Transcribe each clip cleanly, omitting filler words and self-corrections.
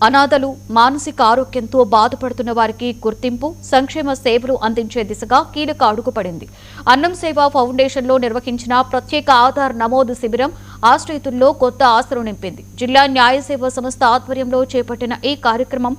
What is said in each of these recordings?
అనాథలు, మానసిక ఆరోగ్యంతో బాధపడుతున్న వారికి గుర్తింపు, సంక్షేమ సేవలు అందించే దిశగా కీలక అడుగు పడింది. అన్నం సేవ ఫౌండేషన్లో నిర్వహించిన ప్రత్యేక ఆధార్ నమోదు శిబిరం ఆశ్రయితుల్లో కొత్త ఆశలు నింపింది. జిల్లా న్యాయ సేవా సంస్థ ఆధ్వర్యంలో చేపట్టిన ఈ కార్యక్రమం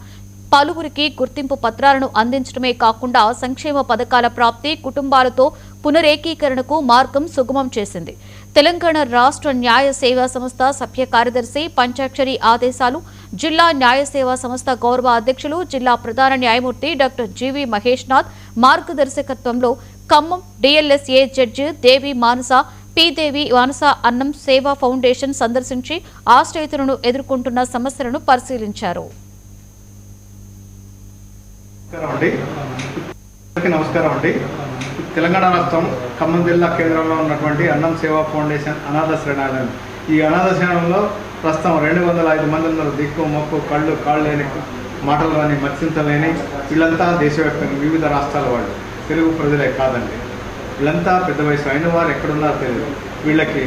పలువురికి గుర్తింపు పత్రాలను అందించడమే కాకుండా సంక్షేమ పథకాల ప్రాప్తి, కుటుంబాలతో పునరేకీకరణకు మార్గం సుగమం చేసింది. తెలంగాణ రాష్ట్ర న్యాయ సేవా సంస్థ సభ్య కార్యదర్శి పంచాక్షరి ఆదేశాలు, జిల్లా న్యాయ సేవా సంస్థ గౌరవ అధ్యక్షులు, జిల్లా ప్రధాన న్యాయమూర్తి డాక్టర్ జీవీ మహేష్ నాథ్ మార్గదర్శకత్వంలో Khammam DLSA judge Devi Manasa, Devi Manasa Annam Seva foundation సందర్శించి ఆశ్రయితులను ఎదుర్కొంటున్న సమస్యలను పరిశీలించారు. నమస్కారం అండి. తెలంగాణ రాష్ట్రం ఖమ్మం జిల్లా కేంద్రంలో ఉన్నటువంటి అన్నం సేవా ఫౌండేషన్ అనాథ శరణాలయం. ఈ అనాథ శరణంలో ప్రస్తుతం 205 మంది ఉన్నారు. దిక్కు మొక్కు కాళ్ళు లేని, మాటలు కానీ మత్స్యంతలేని వీళ్ళంతా దేశవ్యాప్తంగా వివిధ రాష్ట్రాల వాళ్ళు, తెలుగు ప్రజలే కాదండి. వీళ్ళంతా పెద్ద వయసు అయిన వారు ఎక్కడున్నారో తెలియదు. వీళ్ళకి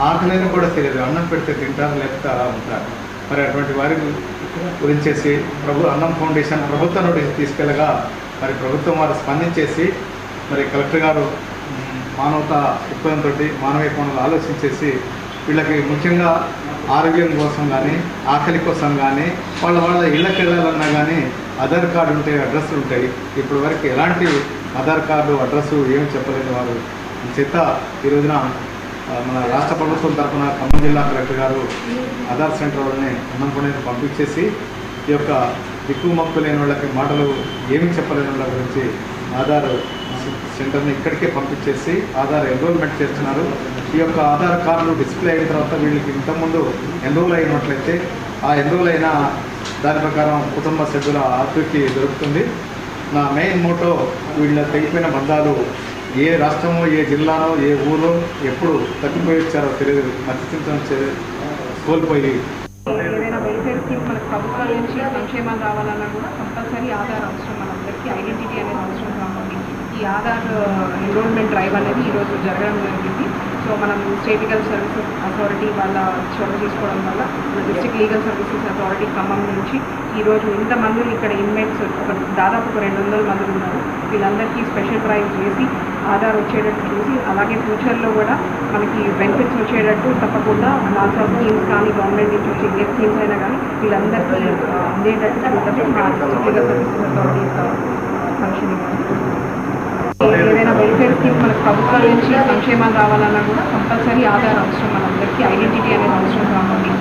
ఆకలిని కూడా తెలియదు. అన్నం పెడితే తింటారు, లేకపోతే అలా ఉంటారు. మరి అటువంటి వారి గురించేసి అన్నం ఫౌండేషన్ ప్రభుత్వం నోటీస్ తీసుకెళ్ళగా మరి ప్రభుత్వం వారు స్పందించేసి మరి కలెక్టర్ గారు మానవతా దృక్పథంతో మానవీయ కోణంలో ఆలోచించేసి వీళ్ళకి ముఖ్యంగా ఆరోగ్యం కోసం కానీ, ఆకలి కోసం కానీ, వాళ్ళ ఇళ్ళకి వెళ్ళాలన్నా కానీ ఆధార్ కార్డు ఉంటాయి, అడ్రస్లు ఉంటాయి. ఇప్పటి వరకు ఎలాంటి ఆధార్ కార్డు, అడ్రస్సు ఏమి చెప్పలేదు వారు. చేత ఈ రోజున మన రాష్ట్ర ప్రభుత్వం తరఫున ఖమ్మం జిల్లా కలెక్టర్ గారు ఆధార్ సెంటర్ వాళ్ళని అన్నం ఫౌండేషన్ పంపించేసి ఈ యొక్క దిక్కు మొక్కు లేని వాళ్ళకి మాటలు ఏమీ చెప్పలేని వాళ్ళ గురించి ఆధార్ సెంటర్ని ఇక్కడికే పంపించేసి ఆధార్ ఎన్రోల్మెంట్ చేస్తున్నారు. ఈ యొక్క ఆధార్ కార్డులు డిస్ప్లే అయిన తర్వాత వీళ్ళకి ఇంతకుముందు ఎన్రోల్ అయినట్లయితే ఆ ఎన్రోల్ అయిన దాని ప్రకారం కుటుంబ సభ్యుల ఆచూకీ దొరుకుతుంది. నా మెయిన్ మోటో వీళ్ళ తెగిపోయిన బంధాలు ఏ రాష్ట్రమో, ఏ జిల్లానో, ఏ ఊరో ఎప్పుడు తగ్గిపోయి వచ్చారో తెలియదు. మత్స్యంతం కోల్పోయి ఏదైనా వెల్ఫేర్ స్కీమ్ మనకు ప్రభుత్వం నుంచి సంక్షేమాలు రావాలన్నా కూడా కంపల్సరీ ఆధార్ అవసరం. మనందరికీ ఐడెంటిటీ అనేది అవసరం కాబట్టి ఈ ఆధార్ ఎన్రోల్మెంట్ డ్రైవ్ అనేది ఈరోజు జరగడం జరిగింది. సో మనం స్టేట్ లీగల్ సర్వీసెస్ అథారిటీ వాళ్ళ చొరవ తీసుకోవడం వల్ల district legal services authority Khammam నుంచి ఈరోజు ఇంతమంది ఇక్కడ ఇన్మేట్స్ దాదాపు 200 మంది ఉన్నారు. వీళ్ళందరికీ స్పెషల్ డ్రైవ్ చేసి ఆధార్ వచ్చేటట్టు చూసి, అలాగే ఫ్యూచర్లో కూడా మనకి బెనిఫిట్స్ వచ్చేటట్టు తప్పకుండా లాట్స్ ఆఫ్ స్కీమ్స్ కానీ గవర్నమెంట్ నుంచి వచ్చే ఏ స్కీమ్స్ అయినా కానీ వీళ్ళందరికీ అందేటట్టు చూడటం మా district legal services authority function. ఏదైనా వెల్ఫేర్ స్కీమ్ మనకు ప్రభుత్వం నుంచి సంక్షేమాలు రావాలన్నా కూడా కంపల్సరీ ఆధార్ అవసరం. మనందరికీ ఐడెంటిటీ అనేది అవసరం కాబట్టి